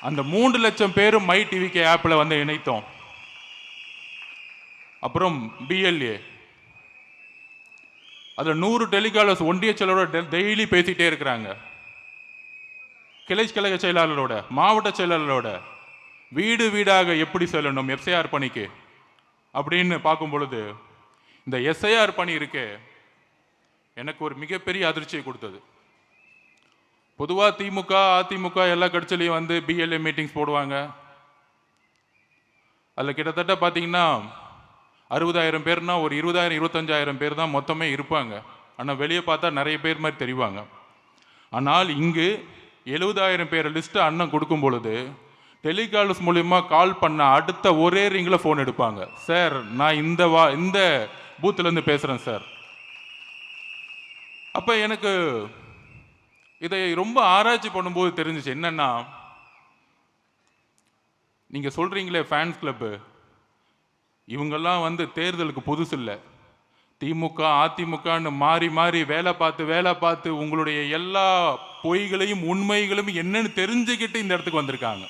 அந்த 3 லட்சம் பேரும் மை டிவிக்கு ஆப்பில் வந்து இணைத்தோம். அப்புறம் பிஎல்ஏ, அதில் 100 டெலிகாலர்ஸ் ஒன்றிய செயலரோட டெய்லி பேசிகிட்டே இருக்கிறாங்க. கிளை கழக செயலாளரோட, மாவட்ட செயலாளரோட வீடு வீடாக எப்படி செல்லணும் எஸ்ஐஆர் பணிக்கு அப்படின்னு பார்க்கும் பொழுது, இந்த எஸ்ஐஆர் பணி இருக்கு எனக்கு ஒரு மிகப்பெரிய அதிர்ச்சியை கொடுத்தது. பொதுவாக திமுக, அதிமுக எல்லா கட்சியிலையும் வந்து பிஎல்ஏ மீட்டிங்ஸ் போடுவாங்க. அதில் கிட்டத்தட்ட பார்த்தீங்கன்னா 60,000 பேர்னா ஒரு 20,000 25,000 பேர் தான் மொத்தமே இருப்பாங்க. ஆனால் வெளியே பார்த்தா நிறைய பேர் மாதிரி தெரிவாங்க. ஆனால் இங்கு 70,000 பேர் லிஸ்ட்டு அண்ணன் கொடுக்கும் பொழுது டெலிகாலர்ஸ் மூலிமா கால் பண்ண அடுத்த ஒரே ரிங்கில் ஃபோன் எடுப்பாங்க. சார், நான் இந்த பூத்துலேருந்து பேசுகிறேன் சார். அப்போ எனக்கு இதை ரொம்ப ஆராய்ச்சி பண்ணும்போது தெரிஞ்சிச்சு என்னன்னா, நீங்கள் சொல்கிறீங்களே ஃபேன்ஸ் கிளப்பு, இவங்கெல்லாம் வந்து தேர்தலுக்கு புதுசு இல்லை. திமுக அதிமுகன்னு மாறி மாறி வேலை பார்த்து உங்களுடைய எல்லா பொய்களையும் உண்மைகளையும் என்னன்னு தெரிஞ்சுக்கிட்டு இந்த இடத்துக்கு வந்திருக்காங்க.